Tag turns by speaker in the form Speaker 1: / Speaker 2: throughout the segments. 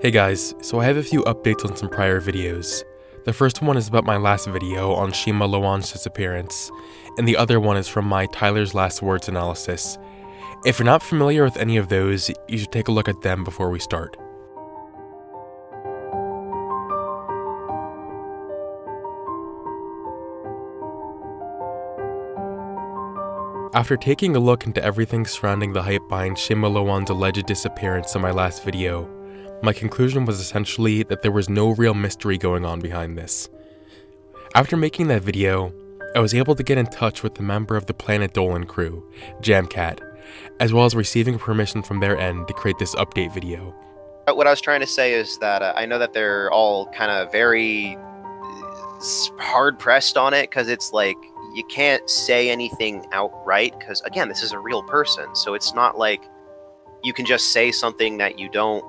Speaker 1: Hey guys, so I have a few updates on some prior videos. The first one is about my last video on Shima Luan's disappearance, and the other one is from my Tyler's Last Words analysis. If you're not familiar with any of those, you should take a look at them before we start. After taking a look into everything surrounding the hype behind Shima Luan's alleged disappearance in my last video, my conclusion was essentially that there was no real mystery going on behind this. After making that video, I was able to get in touch with the member of the Planet Dolan crew, Jamcat, as well as receiving permission from their end to create this update video.
Speaker 2: What I was trying to say is that I know that they're all kind of very hard-pressed on it, because it's like, you can't say anything outright, because again, this is a real person, so it's not like you can just say something that you don't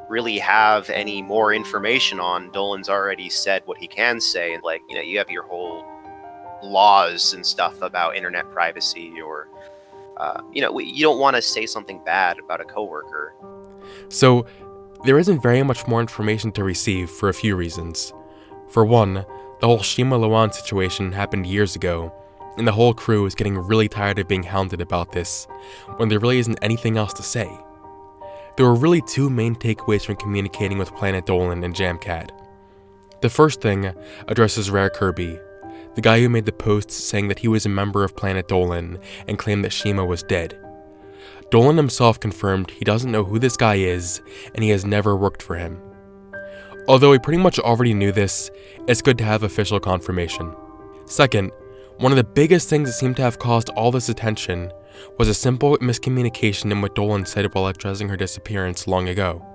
Speaker 2: really have any more information on. Dolan's already said what he can say, and like, you have your whole laws and stuff about internet privacy, or you don't want to say something bad about a coworker.
Speaker 1: So there isn't very much more information to receive for a few reasons. For one, the whole Shima Luan situation happened years ago, and the whole crew is getting really tired of being hounded about this, when there really isn't anything else to say. There were really two main takeaways from communicating with Planet Dolan and Jamcat. The first thing addresses Rare Kirby, the guy who made the posts saying that he was a member of Planet Dolan and claimed that Shima was dead. Dolan himself confirmed he doesn't know who this guy is, and he has never worked for him. Although we pretty much already knew this, it's good to have official confirmation. Second, one of the biggest things that seemed to have caused all this attention was a simple miscommunication in what Dolan said while addressing her disappearance long ago.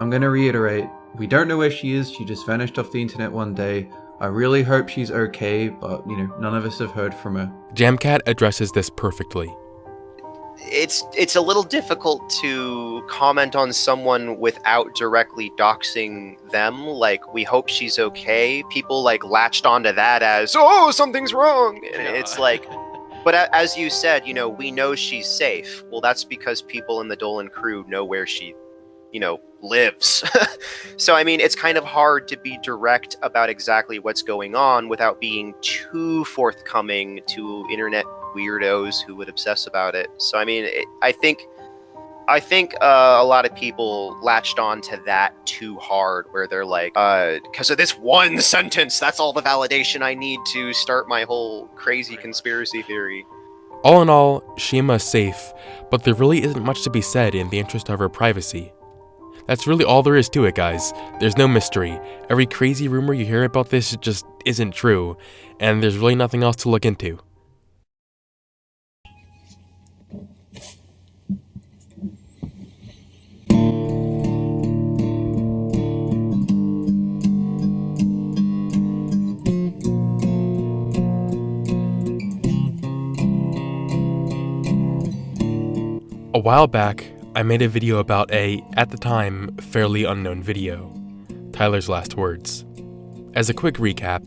Speaker 3: I'm going to reiterate, we don't know where she is, she just vanished off the internet one day. I really hope she's okay, but none of us have heard from her.
Speaker 1: Jamcat addresses this perfectly.
Speaker 2: It's a little difficult to comment on someone without directly doxing them. Like, we hope she's okay. People like latched onto that as, oh, something's wrong. And it's like, but as you said, we know she's safe. Well, that's because people in the Dolan crew know where she, lives. So, it's kind of hard to be direct about exactly what's going on without being too forthcoming to internet weirdos who would obsess about it. So, I think a lot of people latched on to that too hard, where they're like, because of this one sentence, that's all the validation I need to start my whole crazy conspiracy theory.
Speaker 1: All in all, Shima is safe, but there really isn't much to be said in the interest of her privacy. That's really all there is to it, guys. There's no mystery. Every crazy rumor you hear about this just isn't true, and there's really nothing else to look into. A while back, I made a video about at the time, fairly unknown video, Tyler's Last Words. As a quick recap,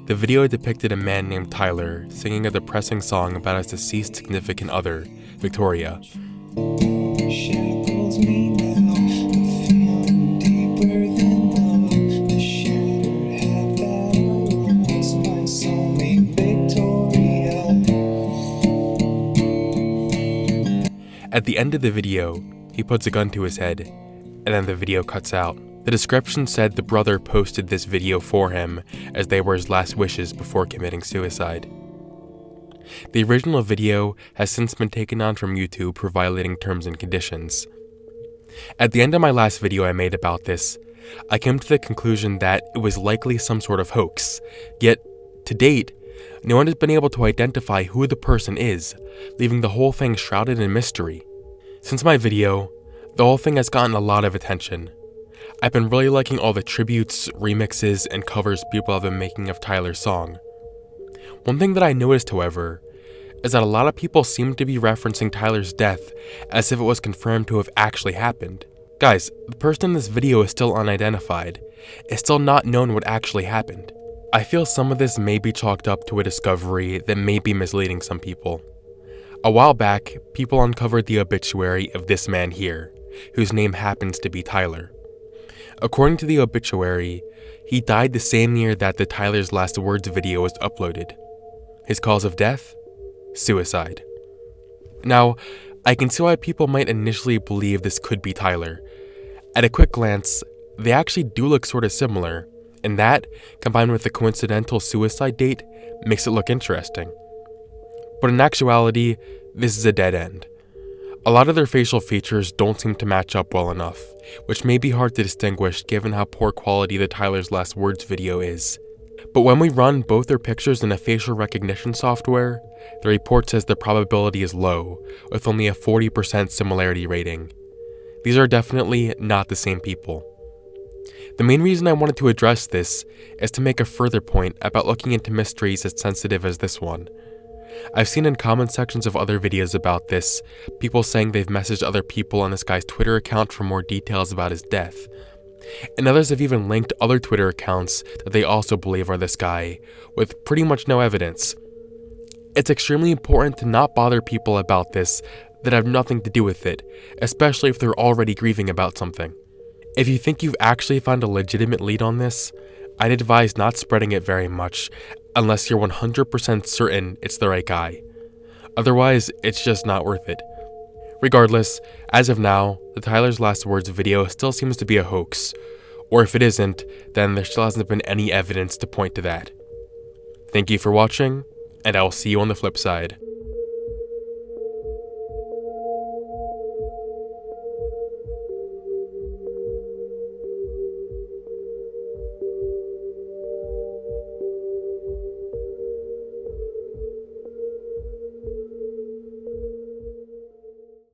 Speaker 1: the video depicted a man named Tyler singing a depressing song about his deceased significant other, Victoria. At the end of the video, he puts a gun to his head, and then the video cuts out. The description said the brother posted this video for him, as they were his last wishes before committing suicide. The original video has since been taken down from YouTube for violating terms and conditions. At the end of my last video I made about this, I came to the conclusion that it was likely some sort of hoax, yet, to date, no one has been able to identify who the person is, leaving the whole thing shrouded in mystery. Since my video, the whole thing has gotten a lot of attention. I've been really liking all the tributes, remixes, and covers people have been making of Tyler's song. One thing that I noticed, however, is that a lot of people seem to be referencing Tyler's death as if it was confirmed to have actually happened. Guys, the person in this video is still unidentified. It's still not known what actually happened. I feel some of this may be chalked up to a discovery that may be misleading some people. A while back, people uncovered the obituary of this man here, whose name happens to be Tyler. According to the obituary, he died the same year that the Tyler's Last Words video was uploaded. His cause of death? Suicide. Now, I can see why people might initially believe this could be Tyler. At a quick glance, they actually do look sort of similar, and that, combined with the coincidental suicide date, makes it look interesting. But in actuality, this is a dead end. A lot of their facial features don't seem to match up well enough, which may be hard to distinguish given how poor quality the Tyler's Last Words video is. But when we run both their pictures in a facial recognition software, the report says the probability is low, with only a 40% similarity rating. These are definitely not the same people. The main reason I wanted to address this is to make a further point about looking into mysteries as sensitive as this one. I've seen in comment sections of other videos about this, people saying they've messaged other people on this guy's Twitter account for more details about his death. And others have even linked other Twitter accounts that they also believe are this guy, with pretty much no evidence. It's extremely important to not bother people about this that have nothing to do with it, especially if they're already grieving about something. If you think you've actually found a legitimate lead on this, I'd advise not spreading it very much, unless you're 100% certain it's the right guy. Otherwise, it's just not worth it. Regardless, as of now, the Tyler's Last Words video still seems to be a hoax, or if it isn't, then there still hasn't been any evidence to point to that. Thank you for watching, and I will see you on the flip side.